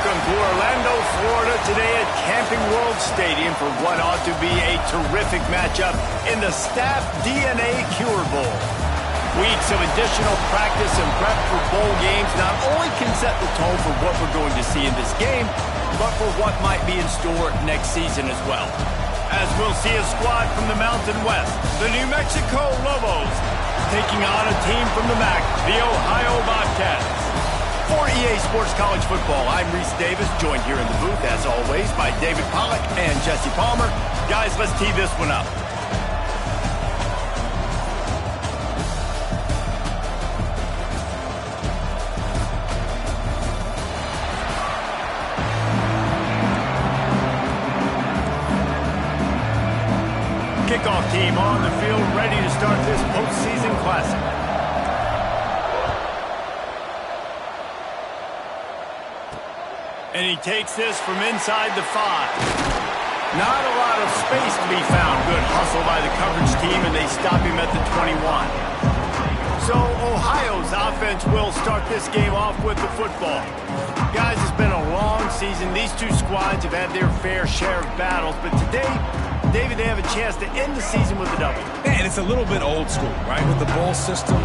Welcome to Orlando, Florida today at Camping World Stadium for what ought to be a terrific matchup in the Staff DNA Cure Bowl. Weeks of additional practice and prep for bowl games not only can set the tone for what we're going to see in this game, but for what might be in store next season as well. As we'll see a squad from the Mountain West, the New Mexico Lobos, taking on a team from the MAC, the Ohio Bobcats. For EA Sports College Football, I'm Reese Davis, joined here in the booth, as always, by David Pollack and Jesse Palmer. Guys, let's tee this one up. Kickoff team on the field, ready to start this postseason classic. And he takes this from inside the 5. Not a lot of space to be found. Good hustle by the coverage team, and they stop him at the 21. So Ohio's offense will start this game off with the football. Guys, it's been a long season. These two squads have had their fair share of battles, but today, David, they have a chance to end the season with a W. And it's a little bit old school, right? With the bowl system,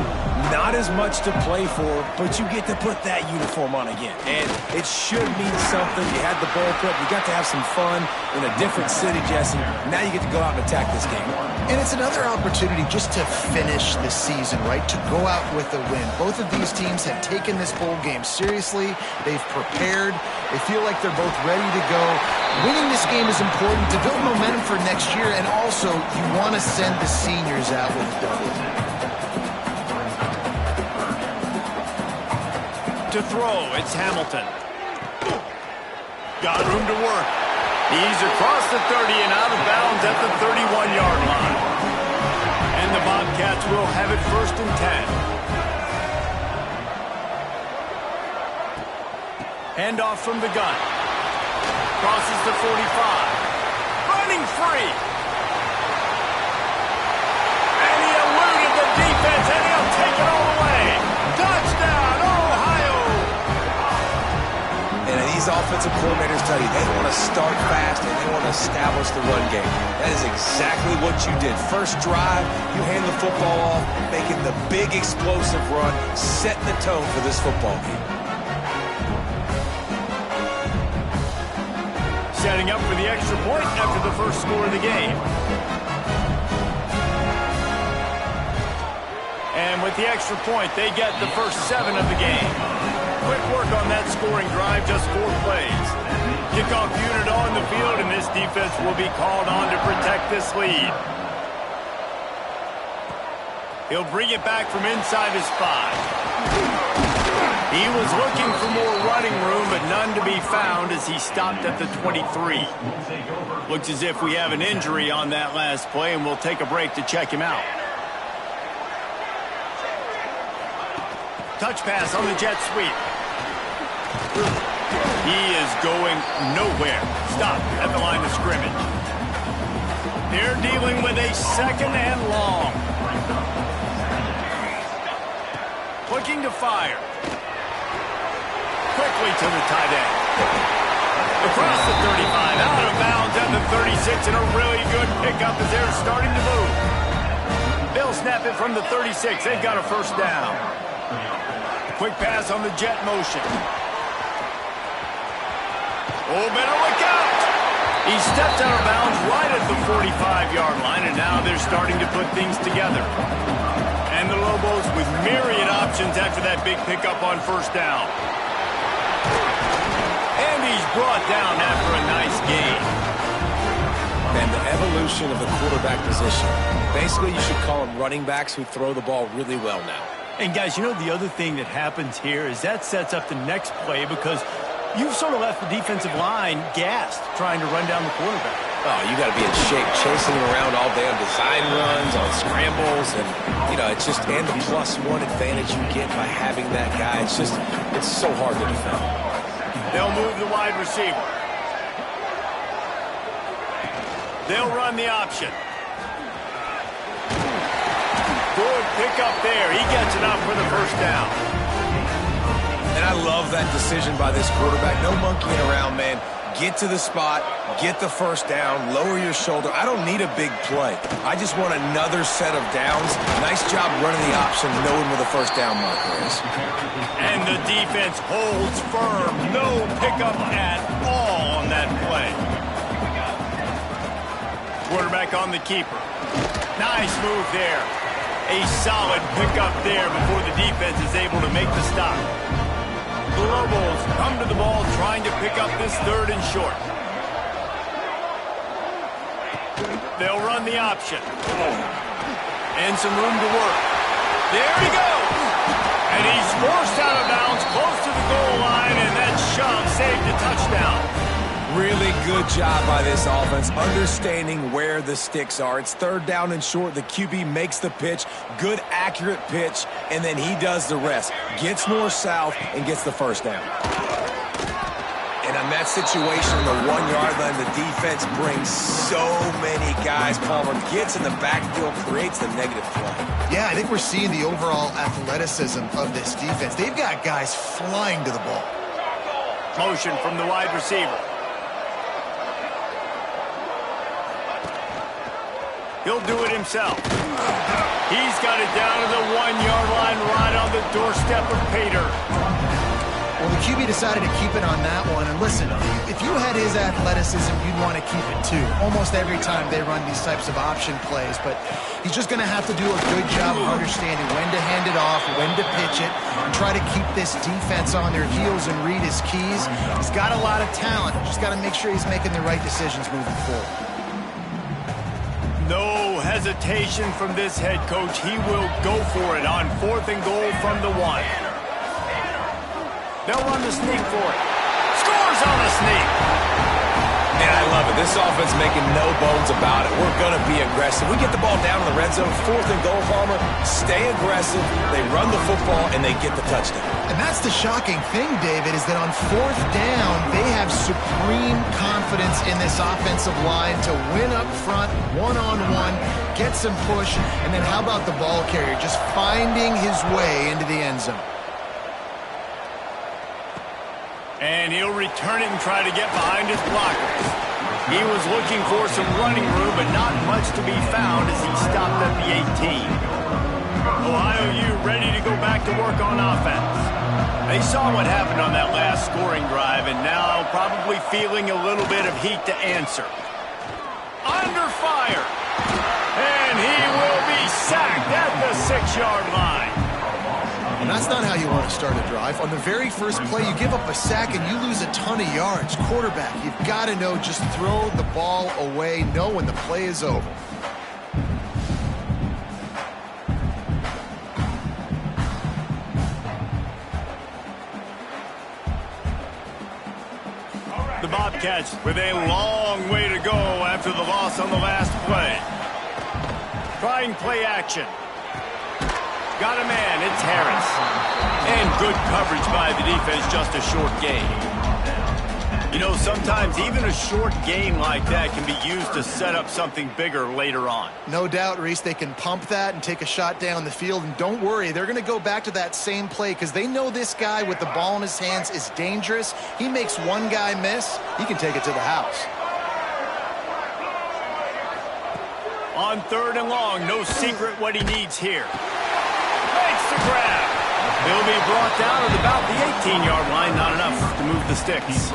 not as much to play for, but you get to put that uniform on again. And it should mean something. You had the bowl prep. You got to have some fun in a different city, Jesse. Now you get to go out and attack this game. And it's another opportunity just to finish the season, right? To go out with a win. Both of these teams have taken this bowl game seriously. They've prepared. They feel like they're both ready to go. Winning this game is important to build momentum for next year, and also you want to send the seniors out with a W. To throw, it's Hamilton. Got room to work. He's across the 30 and out of bounds at the 31-yard line. And the Bobcats will have it 1st and 10. Handoff from the gun. Crosses the 45. Running free. And he eluded the defense, and he'll take it all the way. Touchdown, Ohio! And these offensive coordinators tell you they want to start fast and they want to establish the run game. That is exactly what you did. First drive, you hand the football off, making the big explosive run, setting the tone for this football game. Setting up for the extra point after the first score of the game. And with the extra point, they get the first 7 of the game. Quick work on that scoring drive, just 4 plays. Kickoff unit on the field, and this defense will be called on to protect this lead. He'll bring it back from inside his 5. He was looking for more running room, but none to be found as he stopped at the 23. Looks as if we have an injury on that last play, and we'll take a break to check him out. Touch pass on the jet sweep. He is going nowhere. Stop at the line of scrimmage. They're dealing with a 2nd and long. Looking to fire. Quickly to the tight end. Across the 35, out of bounds at the 36, and a really good pickup as they're starting to move. They'll snap it from the 36. They've got a 1st down. Quick pass on the jet motion. Oh, better look out. He stepped out of bounds right at the 45-yard line, and now they're starting to put things together. And the Lobos with myriad options after that big pickup on 1st down. And he's brought down after a nice gain. And the evolution of the quarterback position. Basically, you should call them running backs who throw the ball really well now. And guys, you know the other thing that happens here is that sets up the next play because you've sort of left the defensive line gassed trying to run down the quarterback. Oh, you got to be in shape chasing him around all day on design runs, on scrambles, and, you know, it's just, and the +1 advantage you get by having that guy. It's just, it's so hard to defend. They'll move the wide receiver. They'll run the option. Good pick up there. He gets enough for the 1st down. And And I love that decision by this quarterback. No monkeying around, man. Get to the spot, get the first down, lower your shoulder. I don't need a big play. I just want another set of downs. Nice job running the option, knowing where the first down marker is. And the defense holds firm. No pickup at all on that play. Quarterback on the keeper. Nice move there. A solid pickup there before the defense is able to make the stop. The Lobos come to the ball trying to pick up this 3rd and short. They'll run the option. And some room to work. There he goes. And he's forced out of bounds close to the goal line, and that shove saved a touchdown. Really good job by this offense, understanding where the sticks are. It's 3rd down and short. The QB makes the pitch, good, accurate pitch, and then he does the rest. Gets north-south and gets the first down. And on that situation, the 1-yard line, the defense brings so many guys. Palmer gets in the backfield, creates the negative play. Yeah, I think we're seeing the overall athleticism of this defense. They've got guys flying to the ball. Motion from the wide receiver. He'll do it himself. He's got it down to the 1-yard line right on the doorstep of Pater. Well, the QB decided to keep it on that one. And listen, if you had his athleticism, you'd want to keep it too. Almost every time they run these types of option plays. But he's just going to have to do a good job of understanding when to hand it off, when to pitch it, and try to keep this defense on their heels and read his keys. He's got a lot of talent. Just got to make sure he's making the right decisions moving forward. No hesitation from this head coach. He will go for it on 4th and goal from the 1. They'll run the sneak for it. Scores on the sneak. And I love it. This offense making no bones about it. We're going to be aggressive. We get the ball down in the red zone, 4th and goal, Palmer. Stay aggressive. They run the football, and they get the touchdown. And that's the shocking thing, David, is that on 4th down, they have supreme confidence in this offensive line to win up front, one-on-one, get some push, and then how about the ball carrier just finding his way into the end zone? And he'll return it and try to get behind his blockers. He was looking for some running room, but not much to be found as he stopped at the 18. Ohio U ready to go back to work on offense. They saw what happened on that last scoring drive, and now probably feeling a little bit of heat to answer. Under fire. And he will be sacked at the 6-yard line. And that's not how you want to start a drive. On the very first play, you give up a sack and you lose a ton of yards. Quarterback, you've got to know, just throw the ball away, know when the play is over. The Bobcats with a long way to go after the loss on the last play. Trying play action. Got a man, it's Harris. And good coverage by the defense, just a short gain. You know, sometimes even a short game like that can be used to set up something bigger later on. No doubt, Reese, they can pump that and take a shot down the field. And don't worry, they're going to go back to that same play because they know this guy with the ball in his hands is dangerous. He makes one guy miss, he can take it to the house. On 3rd and long, no secret what he needs here. Makes the grab. He'll be brought down at about the 18-yard line. Not enough to move the sticks.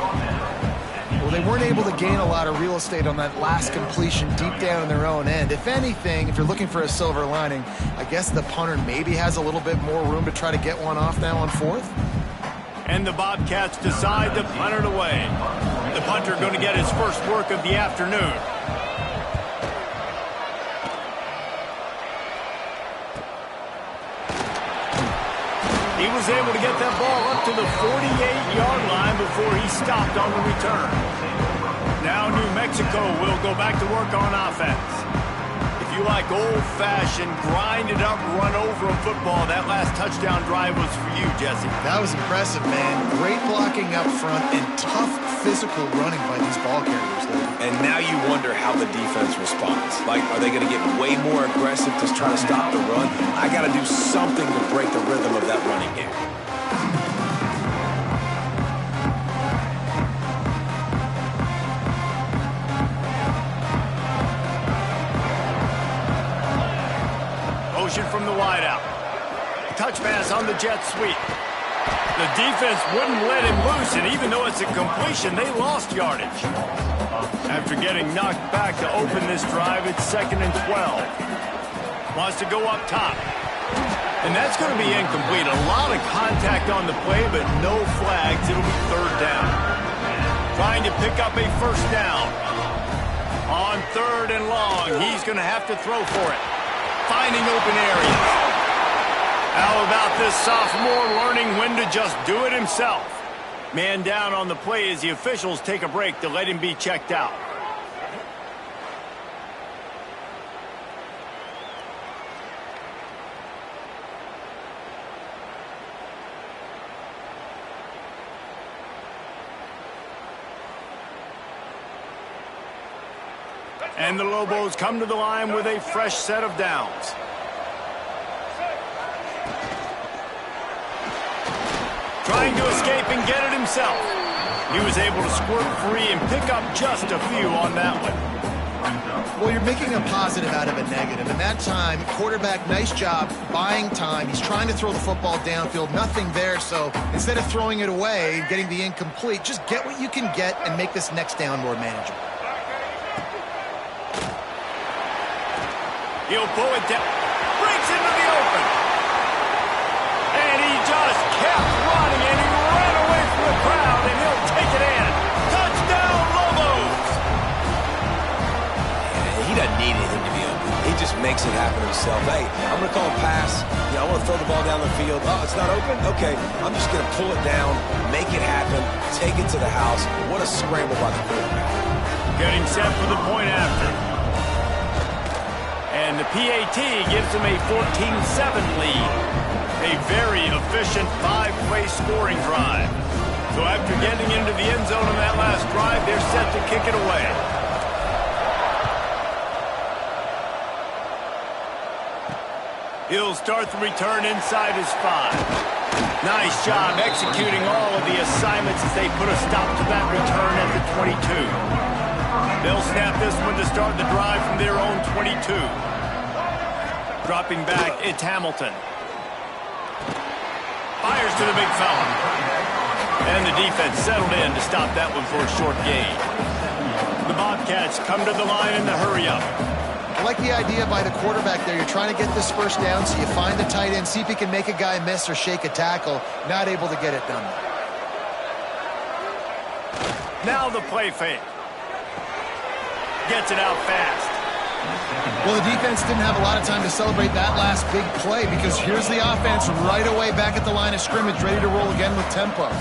Well, they weren't able to gain a lot of real estate on that last completion deep down in their own end. If anything, if you're looking for a silver lining, I guess the punter maybe has a little bit more room to try to get one off now on 4th. And the Bobcats decide to punt it away. The punter going to get his first work of the afternoon. He was able to get that ball up to the 48-yard line before he stopped on the return. Now New Mexico will go back to work on offense. If you like old-fashioned, grinded-up, run-over football, that last touchdown drive was for you, Jesse. That was impressive, man. Great blocking up front and tough physical running by these ball carriers there. And now you wonder how the defense responds. Like, are they going to get way more aggressive to try to stop the run? I got to do something to break the rhythm of that running game. motion from the wideout. Touch pass on the jet sweep. The defense wouldn't let him loose, and even though it's a completion, they lost yardage. After getting knocked back to open this drive, it's 2nd and 12. Wants to go up top. And that's going to be incomplete. A lot of contact on the play, but no flags. It'll be 3rd down. Trying to pick up a 1st down. On 3rd and long, he's going to have to throw for it. Finding open areas. How about this sophomore learning when to just do it himself? Man down on the play as the officials take a break to let him be checked out. And the Lobos come to the line with a fresh set of downs. Trying to escape and get it himself. He was able to squirt free and pick up just a few on that one. Well, you're making a positive out of a negative. And that time, quarterback, nice job buying time. He's trying to throw the football downfield. Nothing there. So instead of throwing it away and getting the incomplete, just get what you can get and make this next down more manageable. He'll pull it down. Breaks into the open. And he just kept running, and he ran away from the crowd, and he'll take it in. Touchdown, Lobos! Yeah, he doesn't need anything to be open. He just makes it happen himself. Hey, I'm going to call a pass. I want to throw the ball down the field. Oh, it's not open? Okay, I'm just going to pull it down, make it happen, take it to the house. What a scramble by the quarterback. Getting set for the point after. And the PAT gives them a 14-7 lead. A very efficient 5-play scoring drive. So after getting into the end zone on that last drive, they're set to kick it away. He'll start the return inside his 5. Nice job executing all of the assignments as they put a stop to that return at the 22. They'll snap this one to start the drive from their own 22. Dropping back, it's Hamilton. Fires to the big fella. And the defense settled in to stop that one for a short gain. The Bobcats come to the line in the hurry-up. I like the idea by the quarterback there. You're trying to get this first down, so you find the tight end, see if he can make a guy miss or shake a tackle. Not able to get it done. Now the play fake. Gets it out fast. Well, the defense didn't have a lot of time to celebrate that last big play because here's the offense right away back at the line of scrimmage, ready to roll again with tempo.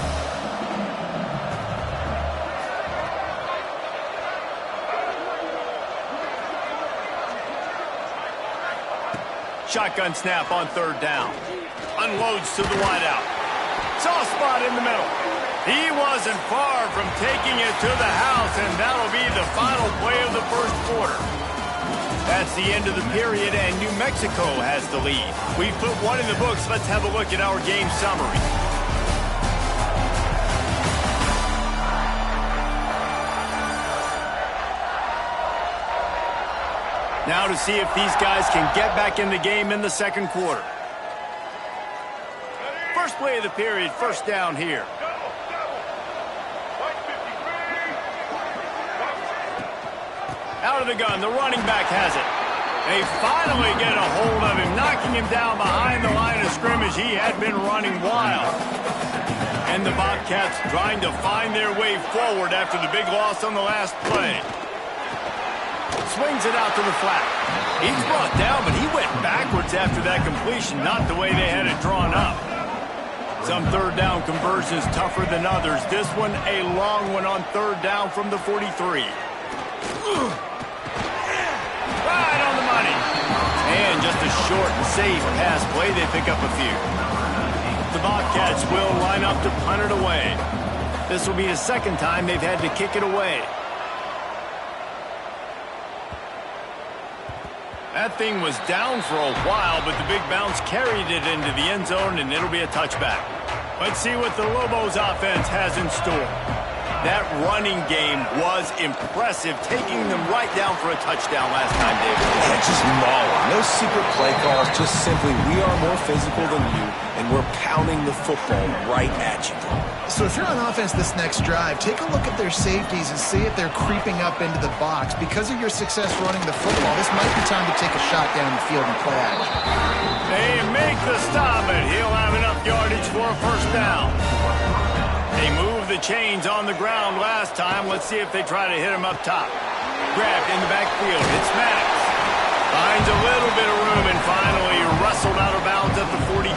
Shotgun snap on 3rd down. Unloads to the wideout. Soft spot in the middle. He wasn't far from taking it to the house, and that'll be the final play of the first quarter. That's the end of the period, and New Mexico has the lead. We've put one in the books. Let's have a look at our game summary. Now to see if these guys can get back in the game in the second quarter. First play of the period, 1st down here. Out of the gun, the running back has it. They finally get a hold of him, knocking him down behind the line of scrimmage. He had been running wild. And the Bobcats trying to find their way forward after the big loss on the last play. Swings it out to the flat. He's brought down, but he went backwards after that completion, not the way they had it drawn up. Some 3rd down conversions tougher than others. This one, a long one on 3rd down from the 43. Right on the money. And just a short and safe pass play. They pick up a few. The Bobcats will line up to punt it away. This will be the 2nd time they've had to kick it away. That thing was down for a while, but the big bounce carried it into the end zone, and it'll be a touchback. Let's see what the Lobos offense has in store. That running game was impressive, taking them right down for a touchdown last time, David. Yeah, just mauling. Those secret play calls just simply, we are more physical than you, and we're pounding the football right at you. So if you're on offense this next drive, take a look at their safeties and see if they're creeping up into the box. Because of your success running the football, this might be time to take a shot down the field and play action. They make the stop, and he'll have enough yardage for a first down. They moved the chains on the ground last time. Let's see if they try to hit him up top. Grabbed in the backfield. It's Max. Finds a little bit of room and finally wrestled out of bounds at the 43.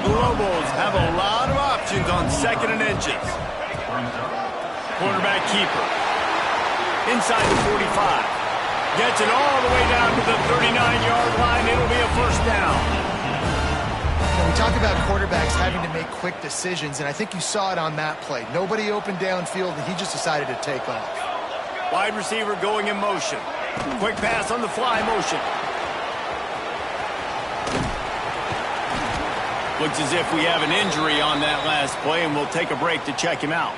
The Lobos have a lot of options on 2nd and inches. Quarterback keeper. Inside the 45. Gets it all the way down to the 39-yard line. It'll be a first down. We talk about quarterbacks having to make quick decisions, and I think you saw it on that play. Nobody opened downfield, and he just decided to take off. Wide receiver going in motion. Quick pass on the fly motion. Looks as if we have an injury on that last play, and we'll take a break to check him out.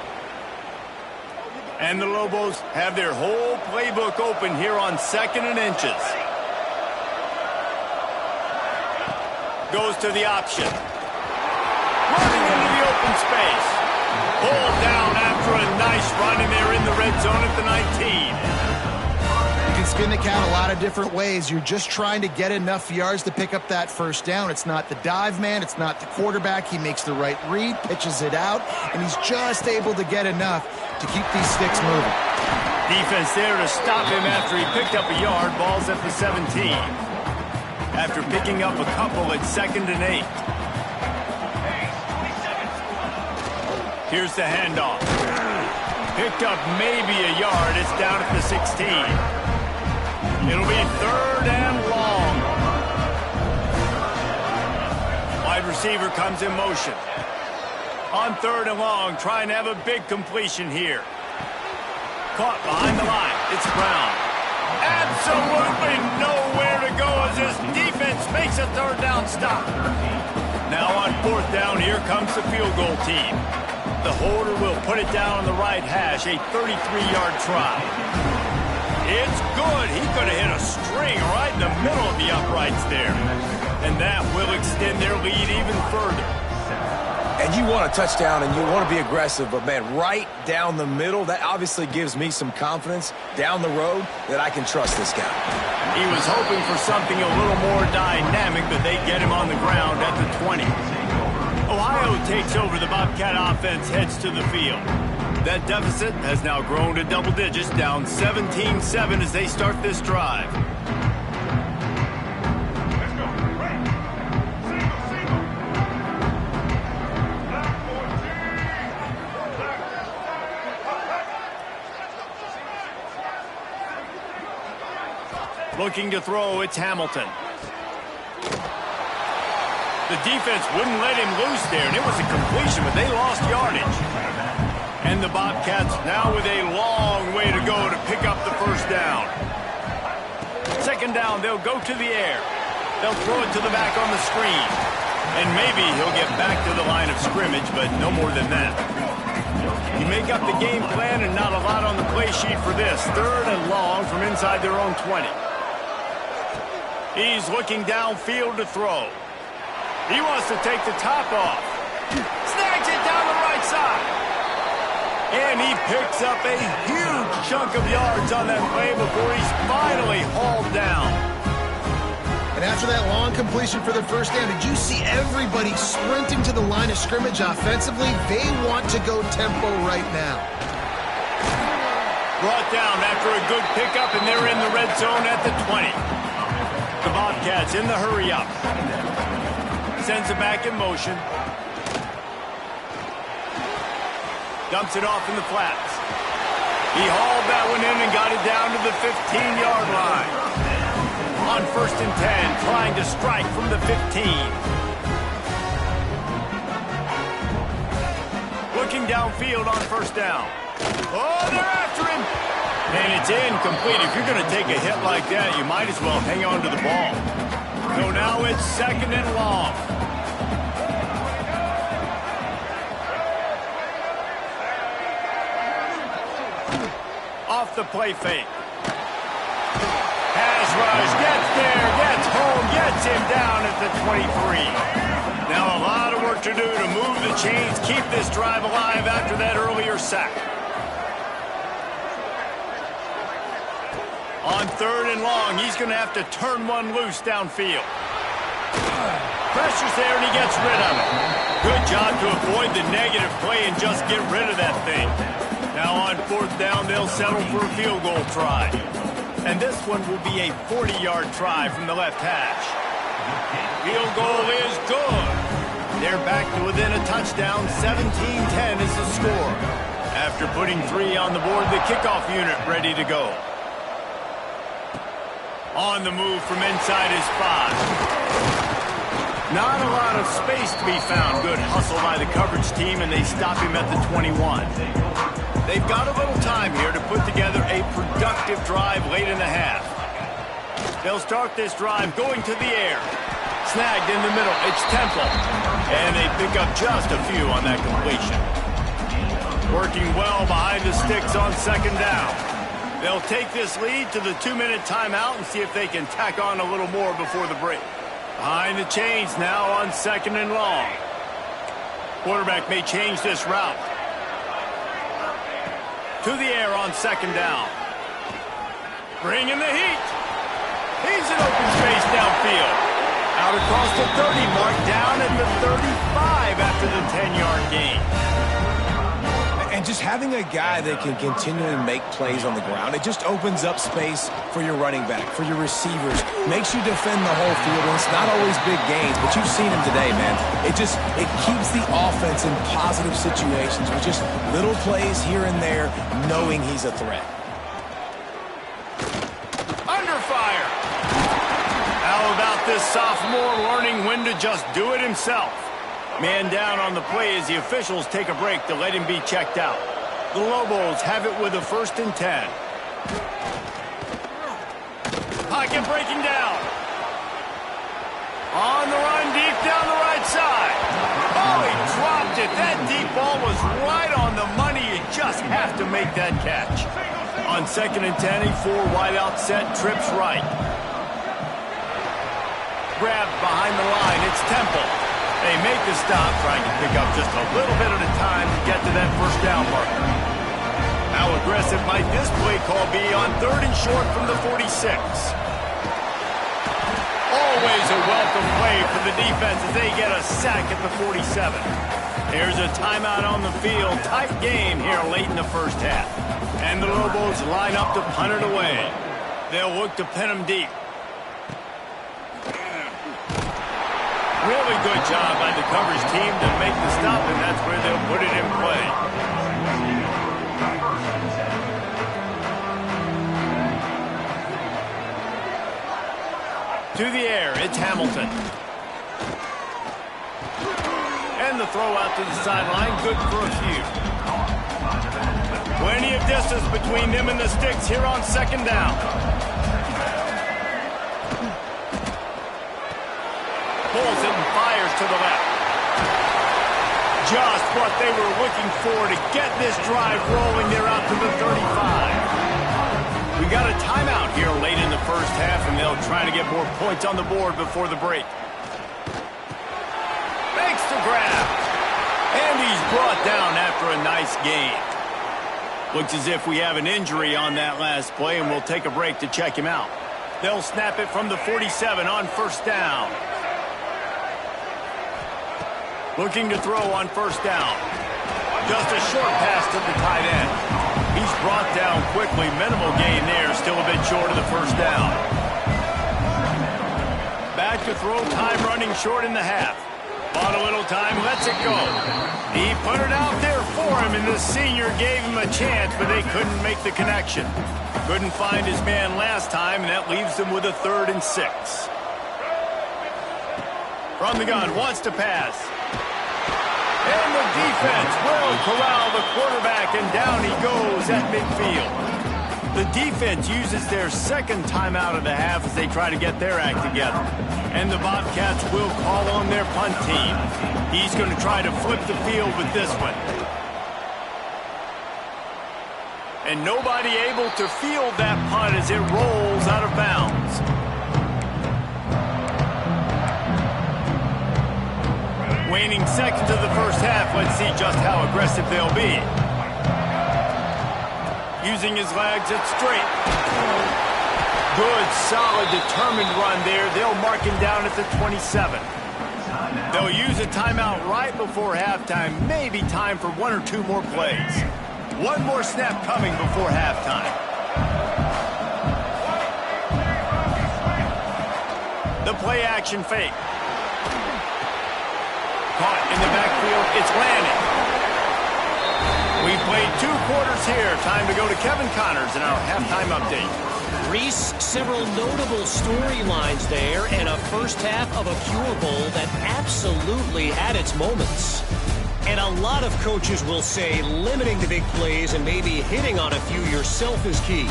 And the Lobos have their whole playbook open here on 2nd and inches. Goes to the option. Running into the open space. Pulled down after a nice run, and they're in the red zone at the 19. You can spin the count a lot of different ways. You're just trying to get enough yards to pick up that first down. It's not the dive man. It's not the quarterback. He makes the right read, pitches it out, and he's just able to get enough to keep these sticks moving. Defense there to stop him after he picked up a yard. Ball's at the 17. After picking up a couple at 2nd and 8. Here's the handoff. Picked up maybe a yard. It's down at the 16. It'll be 3rd and long. Wide receiver comes in motion. On 3rd and long, trying to have a big completion here. Caught behind the line. It's Brown. Absolutely nowhere to go as this defense makes a 3rd down stop. Now on 4th down, here comes the field goal team. The holder will put it down on the right hash, a 33-yard try. It's good. He could have hit a string right in the middle of the uprights there. And that will extend their lead even further. And you want a touchdown and you want to be aggressive, but man, right down the middle, that obviously gives me some confidence down the road that I can trust this guy. He was hoping for something a little more dynamic, but they get him on the ground at the 20. Ohio takes over. The Bobcat offense heads to the field. That deficit has now grown to double digits, down 17-7 as they start this drive. Looking to throw, it's Hamilton. The defense wouldn't let him loose there, and it was a completion, but they lost yardage. And the Bobcats now with a long way to go to pick up the first down. 2nd down, they'll go to the air. They'll throw it to the back on the screen. And maybe he'll get back to the line of scrimmage, but no more than that. You make up the game plan and not a lot on the play sheet for this. 3rd and long from inside their own 20. He's looking downfield to throw. He wants to take the top off. Snags it down the right side. And he picks up a huge chunk of yards on that play before he's finally hauled down. And after that long completion for the first down, did you see everybody sprinting to the line of scrimmage offensively? They want to go tempo right now. Brought down after a good pickup, and they're in the red zone at the 20. The Bobcats in the hurry-up. Sends it back in motion. Dumps it off in the flats. He hauled that one in and got it down to the 15-yard line. On 1st and 10, trying to strike from the 15. Looking downfield on 1st down. Oh, they're after him. And it's incomplete. If you're going to take a hit like that, you might as well hang on to the ball. So now it's 2nd and long. Off the play fake. Pass rush gets there. brings him down at the 23. Now a lot of work to do to move the chains, keep this drive alive after that earlier sack. On 3rd and long, he's going to have to turn one loose downfield. Pressure's there, and he gets rid of it. Good job to avoid the negative play and just get rid of that thing. Now on 4th down, they'll settle for a field goal try. And this one will be a 40-yard try from the left hash. Field goal is good. They're back to within a touchdown. 17-10 is the score. After putting 3 on the board, the kickoff unit ready to go. On the move from inside his 5. Not a lot of space to be found. Good hustle by the coverage team, and they stop him at the 21. They've got a little time here to put together a productive drive late in the half. They'll start this drive going to the air. Snagged in the middle. It's Temple. And they pick up just a few on that completion. Working well behind the sticks on 2nd down. They'll take this lead to the 2-minute timeout and see if they can tack on a little more before the break. Behind the chains now on 2nd and long. Quarterback may change this route. To the air on 2nd down. Bringing the heat. He's in open space downfield. Out across the 30 mark, down at the 35 after the 10-yard gain. And just having a guy that can continually make plays on the ground, it just opens up space for your running back, for your receivers, makes you defend the whole field. And it's not always big gains, but you've seen him today, man. It keeps the offense in positive situations with just little plays here and there, knowing he's a threat. Under fire. How about this sophomore learning when to just do it himself? Man down on the play as the officials take a break to let him be checked out. The Lobos have it with a 1st and 10. Pocket breaking down. On the run, deep down the right side. Oh, he dropped it. That deep ball was right on the money. You just have to make that catch. On 2nd and 10, a 4 wide out set, trips right. Grabbed behind the line, it's Temple. They make the stop, trying to pick up just a little bit at a time to get to that 1st down marker. How aggressive might this play call be on 3rd and short from the 46? Always a welcome play for the defense as they get a sack at the 47. There's a timeout on the field. Tight game here late in the 1st half. And the Lobos line up to punt it away. They'll look to pin them deep. Really good job by the coverage team to make the stop, and that's where they'll put it in play. To the air, it's Hamilton. And the throw out to the sideline, good for a few. Plenty of distance between them and the sticks here on 2nd down. Pulls it and fires to the left. Just what they were looking for to get this drive rolling. They're out to the 35. We got a timeout here late in the 1st half, and they'll try to get more points on the board before the break. Makes the grab. And he's brought down after a nice gain. Looks as if we have an injury on that last play, and we'll take a break to check him out. They'll snap it from the 47 on 1st down. Looking to throw on 1st down. Just a short pass to the tight end. He's brought down quickly. Minimal gain there. Still a bit short of the 1st down. Back to throw time running short in the half. Bought a little time. Lets it go. He put it out there for him, and the senior gave him a chance, but they couldn't make the connection. Couldn't find his man last time, and that leaves them with a 3rd and 6. From the gun, wants to pass. And the defense will corral the quarterback, and down he goes at midfield. The defense uses their 2nd timeout of the half as they try to get their act together. And the Bobcats will call on their punt team. He's going to try to flip the field with this one. And nobody able to field that punt as it rolls out of bounds. remaining seconds of the first half. Let's see just how aggressive they'll be. Using his legs, it's straight. Good, solid, determined run there. They'll mark him down at the 27. They'll use a timeout right before halftime. Maybe time for one or two more plays. One more snap coming before halftime. The play action fake. Caught in the backfield. It's landed. We've played 2 quarters here. Time to go to Kevin Connors in our halftime update. Reese, several notable storylines there, and a first half of a Cure Bowl that absolutely had its moments. And a lot of coaches will say limiting the big plays and maybe hitting on a few yourself is key.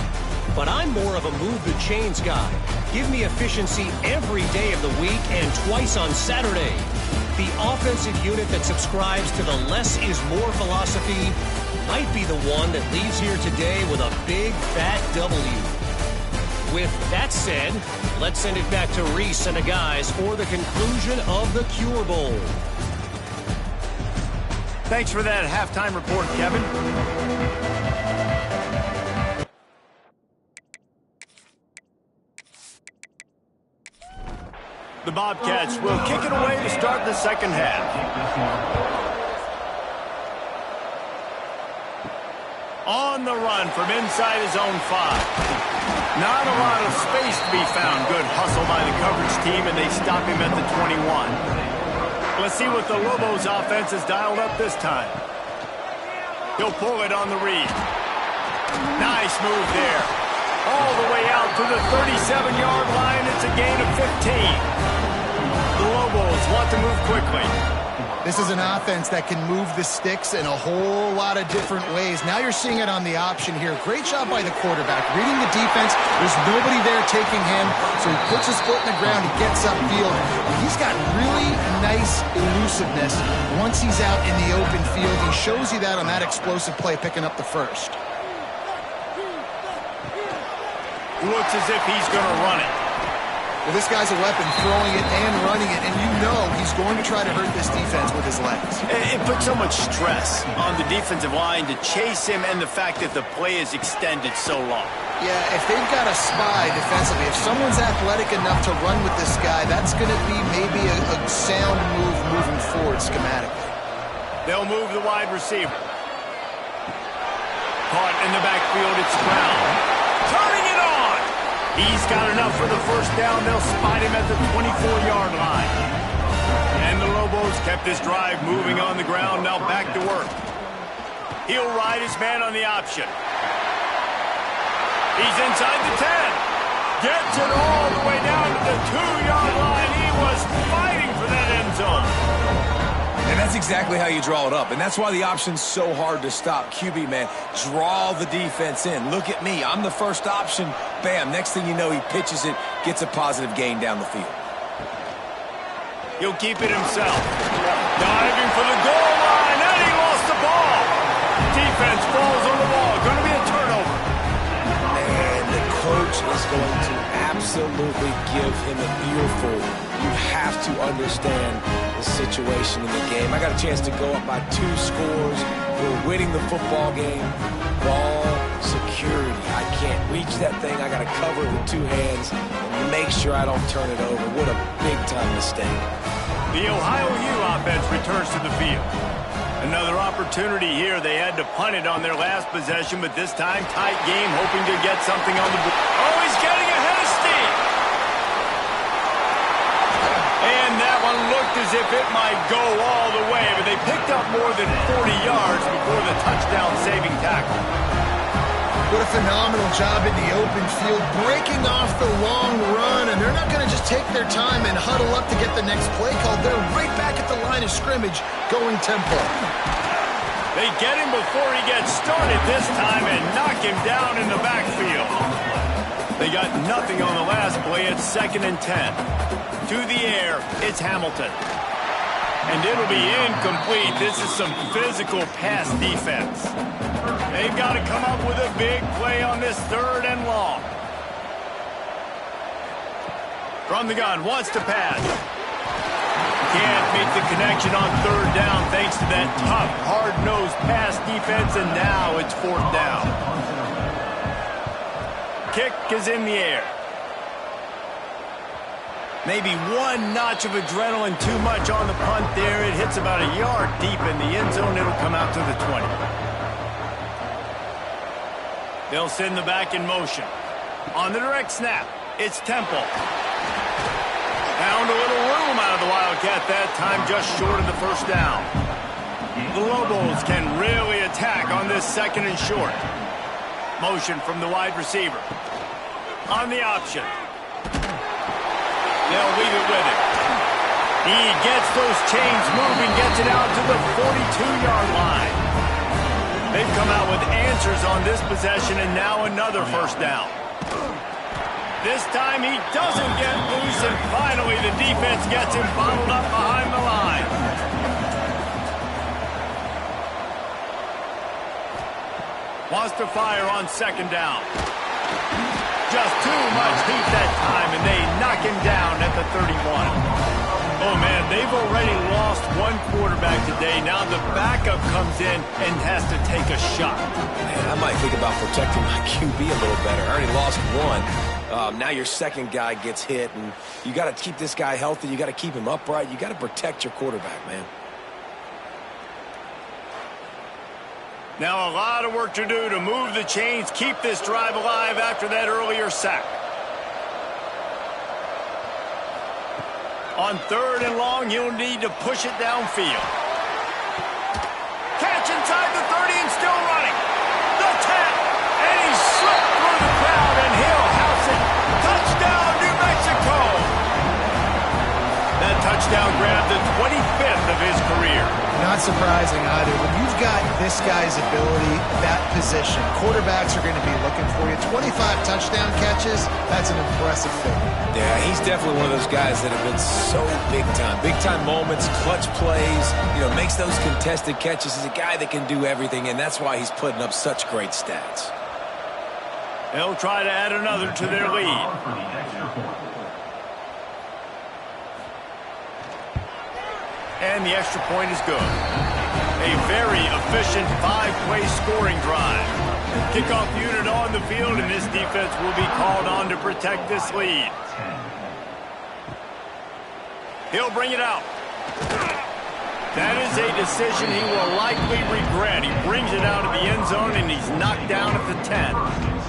But I'm more of a move the chains guy. Give me efficiency every day of the week and twice on Saturday. The offensive unit that subscribes to the less is more philosophy might be the one that leaves here today with a big fat W. With that said, let's send it back to Reese and the guys for the conclusion of the Cure Bowl. Thanks for that halftime report, Kevin. The Bobcats will kick it away to start the second half. On the run from inside his own 5. Not a lot of space to be found. Good hustle by the coverage team, and they stop him at the 21. Let's see what the Lobos offense has dialed up this time. He'll pull it on the read. Nice move there. All the way out to the 37-yard line. It's a gain of 15. The Lobos want to move quickly. This is an offense that can move the sticks in a whole lot of different ways. Now you're seeing it on the option here. Great job by the quarterback. Reading the defense, there's nobody there taking him, so he puts his foot in the ground, he gets upfield. He's got really nice elusiveness once he's out in the open field. He shows you that on that explosive play, picking up the first. Looks as if he's going to run it. Well, this guy's a weapon, throwing it and running it, and you know he's going to try to hurt this defense with his legs. It puts so much stress on the defensive line to chase him, and the fact that the play is extended so long. Yeah, if they've got a spy defensively, if someone's athletic enough to run with this guy, that's going to be maybe a sound move moving forward schematically. They'll move the wide receiver. Caught in the backfield, it's Brown. Turning it on! He's got enough for the first down. They'll spot him at the 24-yard line. And the Lobos kept this drive moving on the ground. Now back to work. He'll ride his man on the option. He's inside the 10. Gets it all the way down to the 2-yard line. He was fighting for that end zone. And that's exactly how you draw it up. And that's why the option's so hard to stop. QB, man, draw the defense in. Look at me. I'm the first option. Bam. Next thing you know, he pitches it, gets a positive gain down the field. He'll keep it himself. Diving for the goal line, and he lost the ball. Defense falls on the ball. Going to be a turnover. And the coach is going to absolutely give him an earful. You have to understand the situation in the game. I got a chance to go up by 2 scores. We're winning the football game. Ball security. I can't reach that thing. I got to cover it with 2 hands and make sure I don't turn it over. What a big-time mistake. The Ohio U offense returns to the field. Another opportunity here. They had to punt it on their last possession, but this time tight game, hoping to get something on the board. Oh, he's getting ahead of steam. And that one looked as if it might go all the way, but they picked up more than 40 yards before the touchdown-saving tackle. What a phenomenal job in the open field, breaking off the long run, and they're not going to just take their time and huddle up to get the next play called. They're right back at the line of scrimmage, going tempo. They get him before he gets started this time and knock him down in the backfield. They got nothing on the last play. It's 2nd and 10. To the air, it's Hamilton. And it'll be incomplete. This is some physical pass defense. They've got to come up with a big play on this 3rd and long. From the gun, wants to pass. can't make the connection on third down thanks to that tough, hard-nosed pass defense, and now it's fourth down. Kick is in the air. Maybe one notch of adrenaline too much on the punt there. It hits about a yard deep in the end zone. It'll come out to the 20. They'll send the back in motion. On the direct snap, it's Temple. Found a little room out of the Wildcat that time, just short of the first down. The Lobos can really attack on this second and short. Motion from the wide receiver. On the option. They'll leave it with him. He gets those chains moving, gets it out to the 42-yard line. They've come out with answers on this possession, and now another first down. This time he doesn't get loose, and finally the defense gets him bottled up behind the line. Wants to fire on second down. Just too much heat that time, and they knock him down at the 31. Oh, man, they've already lost one quarterback today. Now the backup comes in and has to take a shot. Man, I might think about protecting my QB a little better. I already lost one. Now your second guy gets hit, and you got to keep this guy healthy. You got to keep him upright. You got to protect your quarterback, man. Now a lot of work to do to move the chains, keep this drive alive after that earlier sack. On third and long, he'll need to push it downfield. Catch inside the 30 and still running. The 10, and he slipped through the crowd, and he'll house it. Touchdown, New Mexico! That touchdown grabbed the 25th of his career. Not surprising either. When you've got this guy's ability, that position, quarterbacks are going to be looking for you. 25 touchdown catches, that's an impressive thing. Yeah, he's definitely one of those guys that have been so big time. Big time moments, clutch plays, makes those contested catches. He's a guy that can do everything, and that's why he's putting up such great stats. They'll try to add another to their lead. And the extra point is good. A very efficient five-play scoring drive. Kickoff unit on the field, and this defense will be called on to protect this lead. He'll bring it out. That is a decision he will likely regret. He brings it out of the end zone, and he's knocked down at the 10.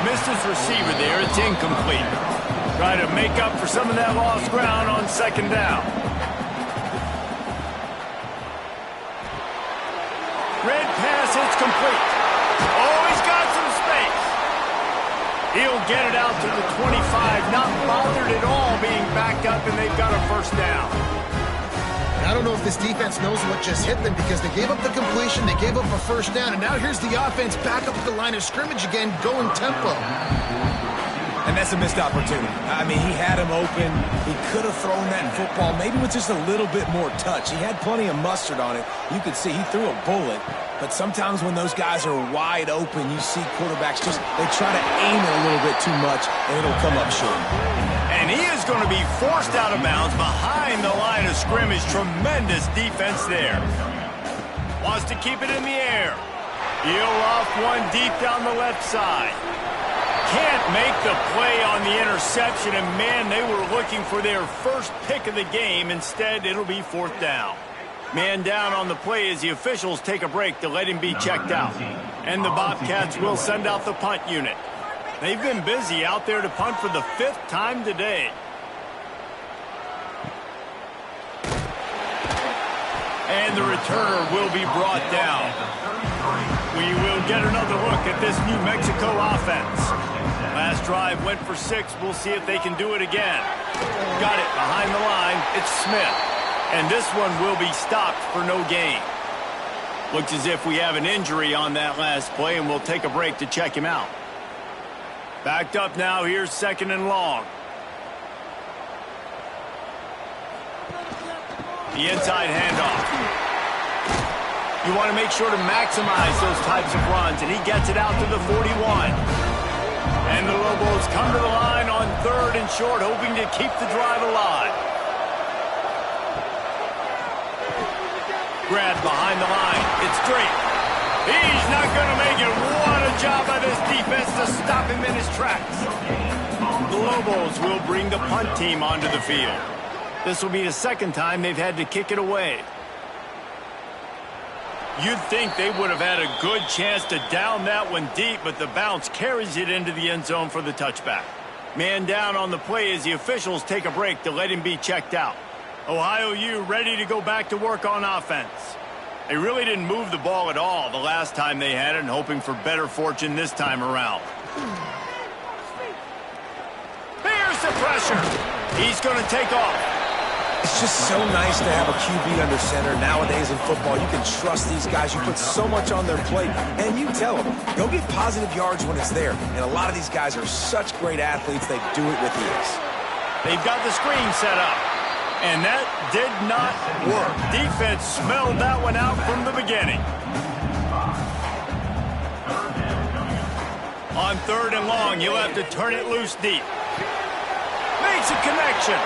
Missed his receiver there. It's incomplete. Try to make up for some of that lost ground on second down. Red pass, it's complete. Oh, he's got some space. He'll get it out to the 25. Not bothered at all being backed up, and they've got a first down. I don't know if this defense knows what just hit them because they gave up the completion, they gave up a first down, and now here's the offense back up at the line of scrimmage again, going tempo. And that's a missed opportunity. I mean, he had him open. He could have thrown that football maybe with just a little bit more touch. He had plenty of mustard on it. You could see he threw a bullet. But sometimes when those guys are wide open, you see quarterbacks they try to aim it a little bit too much, and it'll come up short. And he is going to be forced out of bounds behind the line of scrimmage. Tremendous defense there. Wants to keep it in the air. He'll off one deep down the left side. Can't make the play on the interception, and man, they were looking for their first pick of the game. Instead, it'll be fourth down. Man down on the play as the officials take a break to let him be checked out. And the Bobcats will send out the punt unit. They've been busy out there to punt for the 5th time today. And the returner will be brought down. We will get another look at this New Mexico offense. Last drive went for 6. We'll see if they can do it again. Got it behind the line. It's Smith. And this one will be stopped for no gain. Looks as if we have an injury on that last play, and we'll take a break to check him out. Backed up now. Here's second and long. The inside handoff. You want to make sure to maximize those types of runs, and he gets it out to the 41. And the Lobos come to the line on 3rd and short, hoping to keep the drive alive. Grab behind the line. It's straight. He's not going to make it. What a job by this defense to stop him in his tracks. The Lobos will bring the punt team onto the field. This will be the second time they've had to kick it away. You'd think they would have had a good chance to down that one deep, but the bounce carries it into the end zone for the touchback. Man down on the play as the officials take a break to let him be checked out. Ohio U ready to go back to work on offense. They really didn't move the ball at all the last time they had it, and hoping for better fortune this time around. Here's the pressure. He's going to take off. It's just so nice to have a QB under center. Nowadays in football, you can trust these guys. You put so much on their plate, and you tell them, go get positive yards when it's there. And a lot of these guys are such great athletes, they do it with ease. They've got the screen set up, and that did not work. Defense smelled that one out from the beginning. On 3rd and long, you'll have to turn it loose deep. Makes a connection.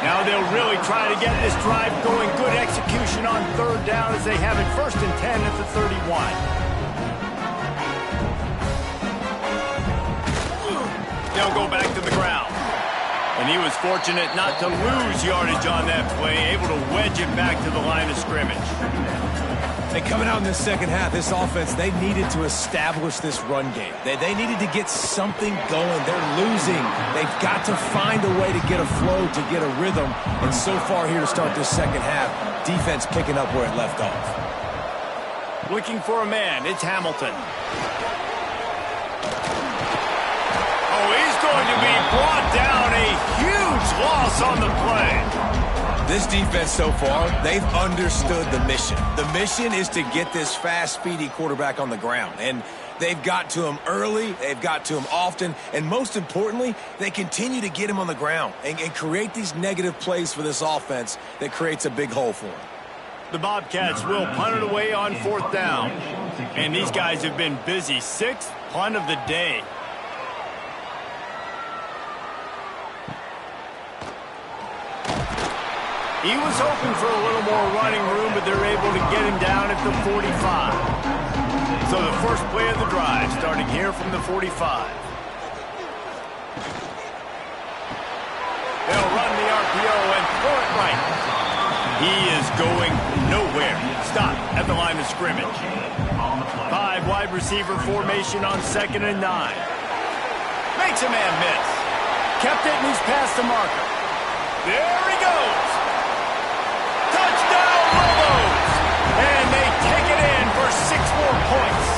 Now they'll really try to get this drive going. Good execution on 3rd down as they have it 1st and 10 at the 31. They'll go back to the ground. And he was fortunate not to lose yardage on that play, able to wedge it back to the line of scrimmage. And coming out in the second half, this offense, they needed to establish this run game. They needed to get something going. They're losing. They've got to find a way to get a flow, to get a rhythm. And so far here to start this second half, defense picking up where it left off. Looking for a man. It's Hamilton. Oh, he's going to be brought down. A huge loss on the play. This defense so far, they've understood the mission. The mission is to get this fast, speedy quarterback on the ground. And they've got to him early, they've got to him often, and most importantly, they continue to get him on the ground and create these negative plays for this offense that creates a big hole for him. The Bobcats will punt it away on 4th down. And these guys have been busy. 6th punt of the day. He was hoping for a little more running room, but they're able to get him down at the 45. So the first play of the drive starting here from the 45. They'll run the RPO and throw it right. He is going nowhere. Stop at the line of scrimmage. 5 wide receiver formation on 2nd and 9. Makes a man miss. Kept it and he's past the marker. There he goes. Touchdown, Lobos! And they take it in for 6 more points.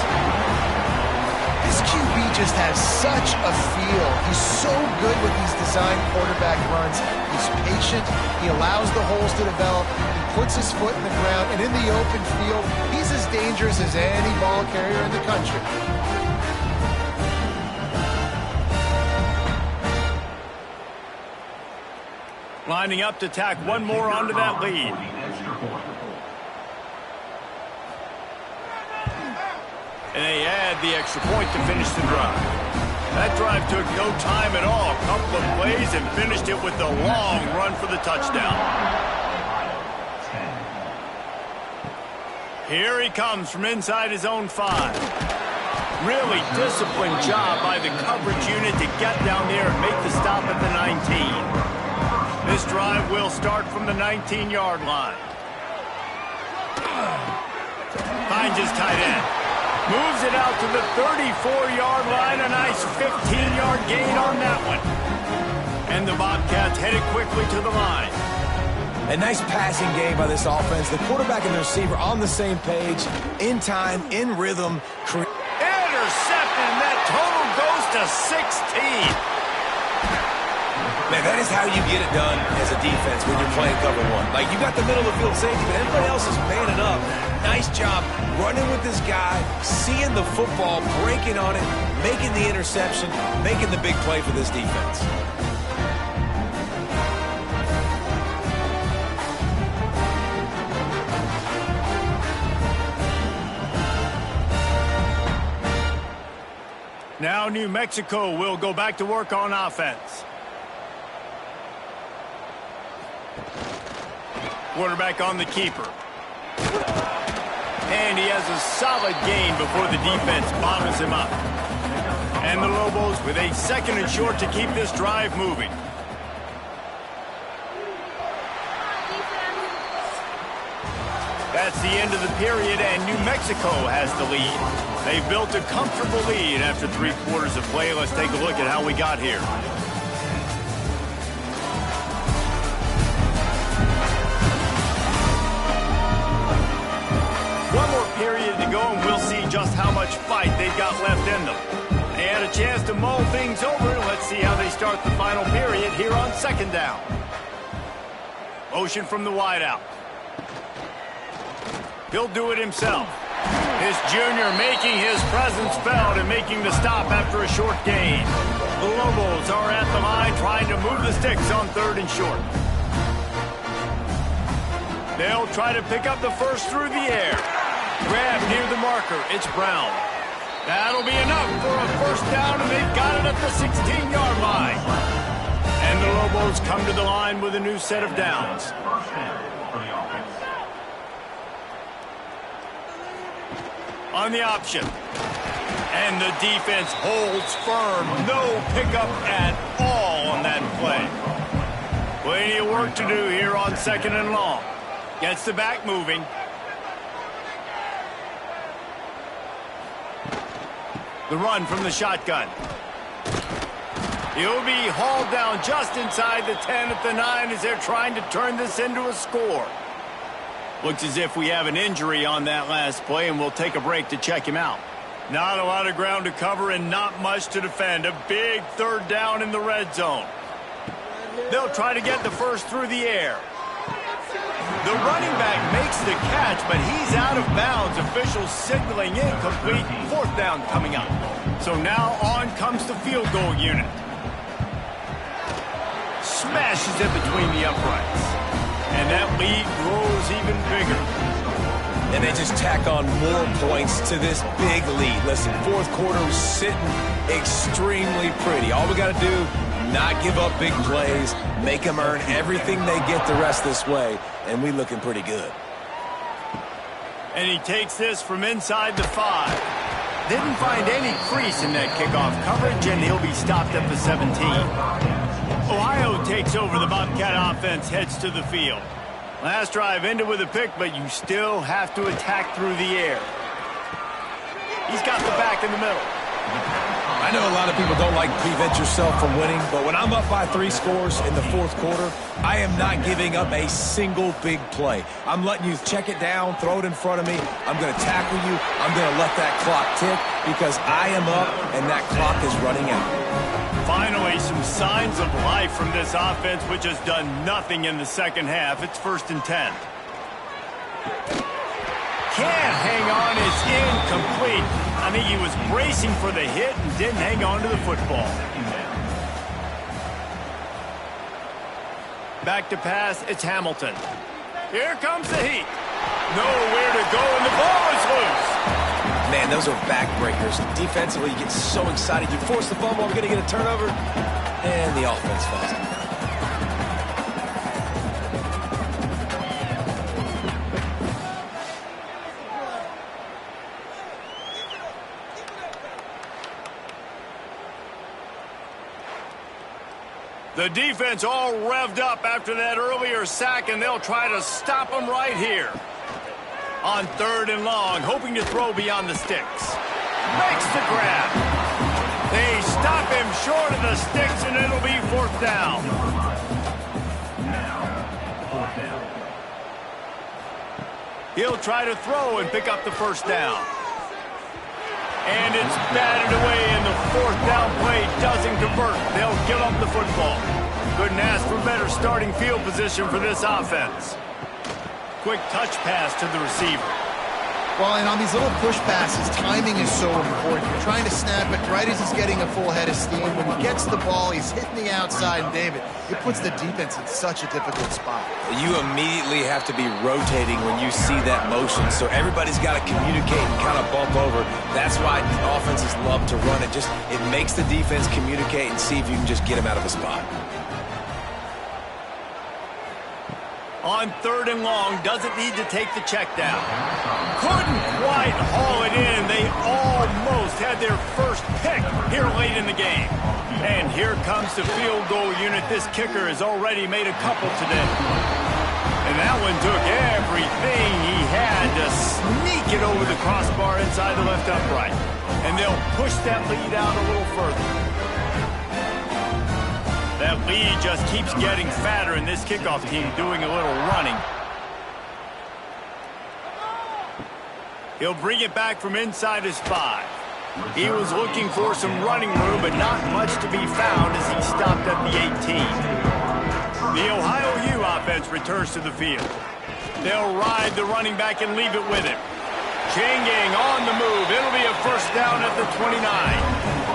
This QB just has such a feel. He's so good with these design quarterback runs. He's patient. He allows the holes to develop. He puts his foot in the ground. And in the open field, he's as dangerous as any ball carrier in the country. Lining up to tack one more onto that lead. And they add the extra point to finish the drive. That drive took no time at all. A couple of plays and finished it with a long run for the touchdown. Here he comes from inside his own 5. Really disciplined job by the coverage unit to get down there and make the stop at the 19. This drive will start from the 19-yard line. Finds his tight end. Moves it out to the 34-yard line. A nice 15-yard gain on that one. And the Bobcats headed quickly to the line. A nice passing game by this offense. The quarterback and the receiver on the same page, in time, in rhythm. Intercepted, and that total goes to 16. Man, that is how you get it done as a defense when you're playing cover 1. Like, you got the middle of the field safety, but everybody else is manning up. Nice job running with this guy, seeing the football, breaking on it, making the interception, making the big play for this defense. Now New Mexico will go back to work on offense. Quarterback on the keeper. And he has a solid gain before the defense bottles him up. And the Lobos with a 2nd and short to keep this drive moving. That's the end of the period, and New Mexico has the lead. They've built a comfortable lead after 3 quarters of play. Let's take a look at how we got here. One more period to go, and we'll see just how much fight they've got left in them. They had a chance to mull things over. Let's see how they start the final period here on 2nd down. Motion from the wideout. He'll do it himself. His junior making his presence felt and making the stop after a short gain. The Lobos are at the line trying to move the sticks on 3rd and short. They'll try to pick up the first through the air. Grab near the marker. It's Brown. That'll be enough for a 1st down, and they've got it at the 16-yard line. And the Lobos come to the line with a new set of downs. On the option. And the defense holds firm. No pickup at all on that play. Plenty of work to do here on 2nd and long. Gets the back moving. The run from the shotgun. He'll be hauled down just inside the 10 at the 9 as they're trying to turn this into a score. Looks as if we have an injury on that last play, and we'll take a break to check him out. Not a lot of ground to cover and not much to defend. A big 3rd down in the red zone. They'll try to get the first through the air. The running back makes the catch, but he's out of bounds. Officials signaling incomplete. 4th down coming up. So now on comes the field goal unit. Smashes it between the uprights. And that lead grows even bigger. And they just tack on more points to this big lead. Listen, 4th quarter was sitting extremely pretty. All we got to do, not give up big plays, make them earn everything they get the rest this way, and we looking pretty good. And he takes this from inside the 5. Didn't find any crease in that kickoff coverage, and he'll be stopped at the 17. Ohio takes over. The Bobcat offense heads to the field. Last drive ended with a pick, but you still have to attack through the air. He's got the back in the middle. I know a lot of people don't like to prevent yourself from winning, but when I'm up by 3 scores in the 4th quarter, I am not giving up a single big play. I'm letting you check it down, throw it in front of me. I'm going to tackle you. I'm going to let that clock tick because I am up and that clock is running out. Finally, some signs of life from this offense, which has done nothing in the 2nd half. It's 1st and 10. Can't hang on. It's incomplete. I think he was bracing for the hit and didn't hang on to the football. Back to pass. It's Hamilton. Here comes the heat. Nowhere to go, and the ball is loose. Man, those are backbreakers. Defensively, you get so excited. You force the fumble, we're going to get a turnover, and the offense falls down. The defense all revved up after that earlier sack, and they'll try to stop them right here. On 3rd and long, hoping to throw beyond the sticks. Makes the grab. They stop him short of the sticks, and it'll be 4th down. He'll try to throw and pick up the 1st down. And it's batted away, and the 4th down play doesn't convert. They'll give up the football. Couldn't ask for better starting field position for this offense. Quick touch pass to the receiver. Well, and on these little push passes, timing is so important. You're trying to snap it right as he's getting a full head of steam. When he gets the ball, he's hitting the outside, and David, it puts the defense in such a difficult spot. You immediately have to be rotating when you see that motion, so everybody's got to communicate and kind of bump over. That's why offenses love to run it. It makes the defense communicate and see if you can just get him out of a spot. On 3rd and long, doesn't need to take the check down. Couldn't quite haul it in. They almost had their first pick here late in the game. And here comes the field goal unit. This kicker has already made a couple today. And that one took everything he had to sneak it over the crossbar inside the left upright. And they'll push that lead out a little further. That lead just keeps getting fatter, and this kickoff team doing a little running. He'll bring it back from inside his 5. He was looking for some running room, but not much to be found as he stopped at the 18. The Ohio U offense returns to the field. They'll ride the running back and leave it with him. Changing on the move. It'll be a first down at the 29.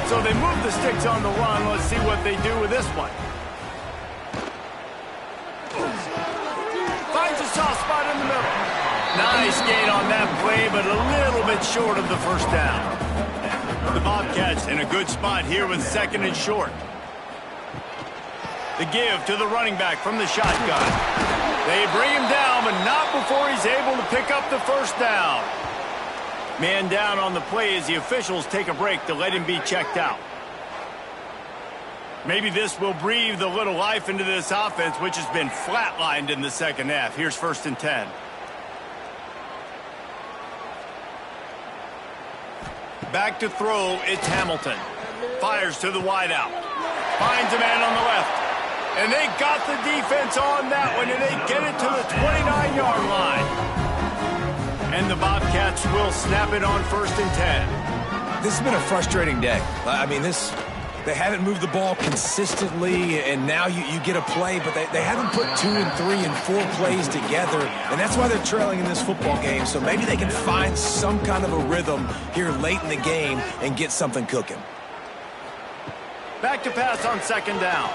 So they move the sticks on the run. Let's see what they do with this one. Finds a soft spot in the middle. Nice gain on that play, but a little bit short of the first down. The Bobcats in a good spot here with 2nd and short. The give to the running back from the shotgun. They bring him down, but not before he's able to pick up the first down. Man down on the play as the officials take a break to let him be checked out. Maybe this will breathe a little life into this offense, which has been flatlined in the second half. Here's 1st and 10. Back to throw, it's Hamilton. Fires to the wideout. Finds a man on the left. And they got the defense on that one, and they get it to the 29-yard line. And the Bobcats will snap it on 1st and 10. This has been a frustrating day. I mean, they haven't moved the ball consistently, and now you get a play, but they haven't put 2 and 3 and 4 plays together, and that's why they're trailing in this football game. So maybe they can find some kind of a rhythm here late in the game and get something cooking. Back to pass on 2nd down.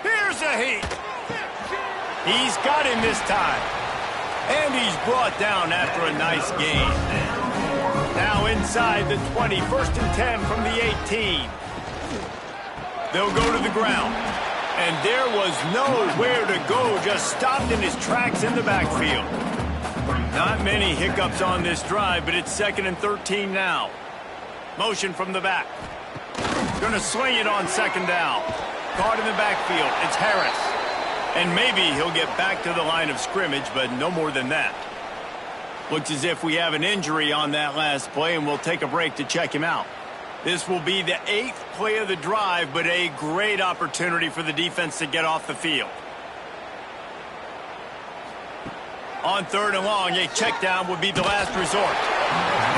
Here's a heat. He's got him this time. And he's brought down after a nice gain. Now inside the 20, 1st and 10 from the 18. They'll go to the ground. And there was nowhere to go, just stopped in his tracks in the backfield. Not many hiccups on this drive, but it's 2nd and 13 now. Motion from the back. Going to sling it on 2nd down. Caught in the backfield. It's Harris. And maybe he'll get back to the line of scrimmage, but no more than that. Looks as if we have an injury on that last play, and we'll take a break to check him out. This will be the 8th play of the drive, but a great opportunity for the defense to get off the field. On 3rd and long, a check down would be the last resort.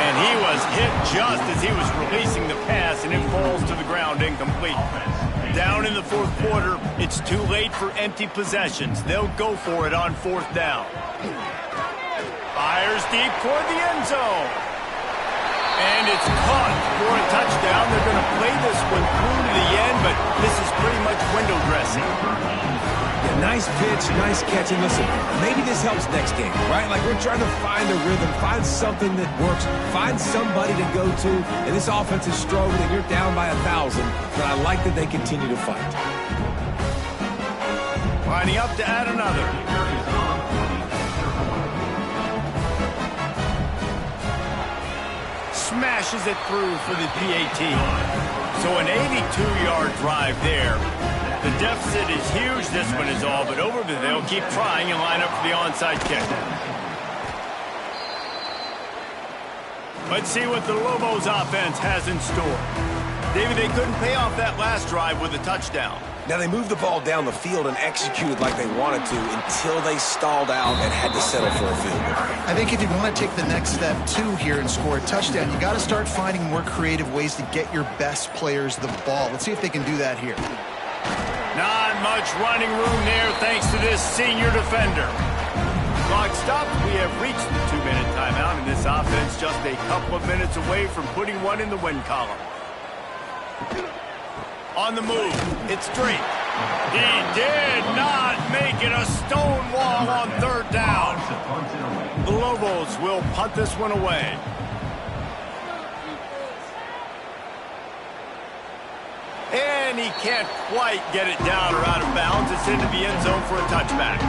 And he was hit just as he was releasing the pass, and it falls to the ground incomplete. Down in the 4th quarter, it's too late for empty possessions. They'll go for it on 4th down. Fires deep toward the end zone. And it's caught for a touchdown. They're going to play this one through to the end, but this is pretty much window dressing. Yeah, nice pitch, nice catching. Listen, maybe this helps next game, right? Like we're trying to find a rhythm, find something that works, find somebody to go to, and this offense is struggling. You're down by 1,000, but I like that they continue to fight. Lining up to add another. Smashes it through for the PAT. So an 82-yard drive there. The deficit is huge. This one is all but over, but they'll keep trying and line up for the onside kick. Let's see what the Lobos offense has in store. David, they couldn't pay off that last drive with a touchdown. Now, they moved the ball down the field and executed like they wanted to until they stalled out and had to settle for a field goal. I think if you want to take the next step, too, here and score a touchdown, you got to start finding more creative ways to get your best players the ball. Let's see if they can do that here. Not much running room there thanks to this senior defender. Clock stopped. We have reached the 2-minute timeout, and this offense just a couple of minutes away from putting one in the win column. On the move, it's Drake. He did not make it a stone wall on 3rd down. The Lobos will punt this one away. and he can't quite get it down or out of bounds. It's into the end zone for a touchback.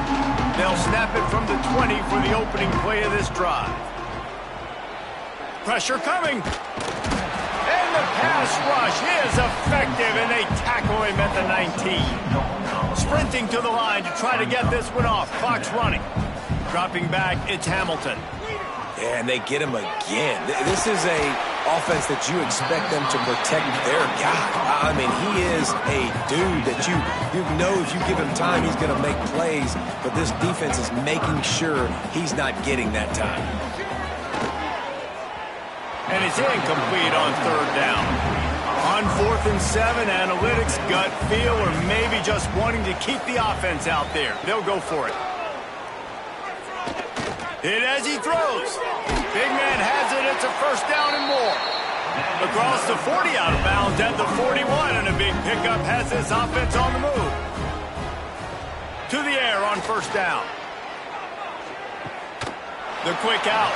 They'll snap it from the 20 for the opening play of this drive. Pressure coming. And the pass rush is effective, and they tackle him at the 19. Sprinting to the line to try to get this one off. Clock's running. Dropping back, it's Hamilton. Yeah, and they get him again. This is a offense that you expect them to protect their guy. I mean, he is a dude that you know if you give him time, he's going to make plays, but this defense is making sure he's not getting that time. And it's incomplete on third down. On 4th and 7, analytics, gut feel, or maybe just wanting to keep the offense out there. They'll go for it. Hit as he throws. Big man has it. It's a first down and more. Across the 40, out of bounds at the 41, and a big pickup has this offense on the move. To the air on first down. The quick out.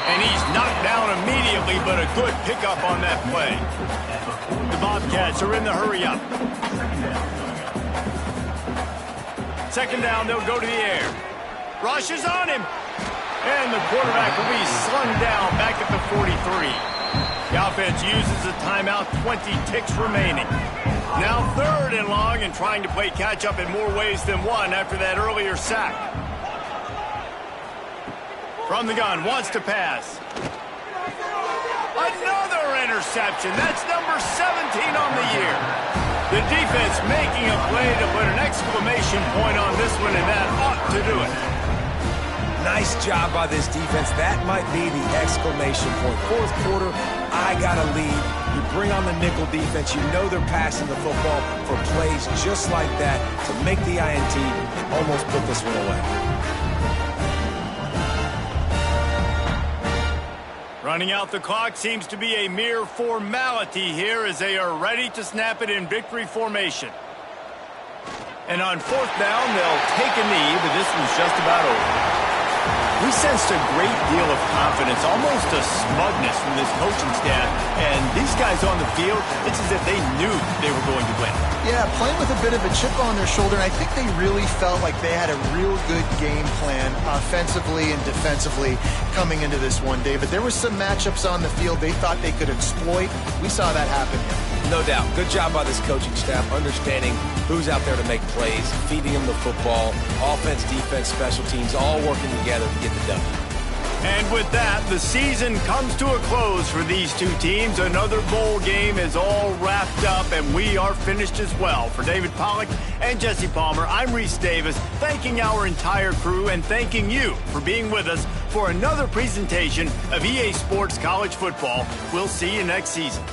And he's knocked down immediately, but a good pickup on that play. The Bobcats are in the hurry-up. Second down, they'll go to the air. Rush is on him. And the quarterback will be slung down back at the 43. The offense uses a timeout, 20 ticks remaining. Now third and long and trying to play catch-up in more ways than one after that earlier sack. From the gun, wants to pass. Another interception. That's number 17 on the year. The defense making a play to put an exclamation point on this one, and that ought to do it. Nice job by this defense. That might be the exclamation point. Fourth quarter, I got a lead. You bring on the nickel defense. You know they're passing the football for plays just like that to make the INT and almost put this one away. Running out the clock seems to be a mere formality here as they are ready to snap it in victory formation. And on fourth down, they'll take a knee, but this one's just about over. We sensed a great deal of confidence, almost a smugness from this coaching staff. And these guys on the field, it's as if they knew they were going to win. Yeah, playing with a bit of a chip on their shoulder, and I think they really felt like they had a real good game plan offensively and defensively coming into this one, David. There were some matchups on the field they thought they could exploit. We saw that happen here. No doubt. Good job by this coaching staff, understanding who's out there to make plays, feeding them the football, offense, defense, special teams, all working together to get the W. And with that, the season comes to a close for these two teams. Another bowl game is all wrapped up, and we are finished as well. For David Pollack and Jesse Palmer, I'm Reese Davis, thanking our entire crew and thanking you for being with us for another presentation of EA Sports College Football. We'll see you next season.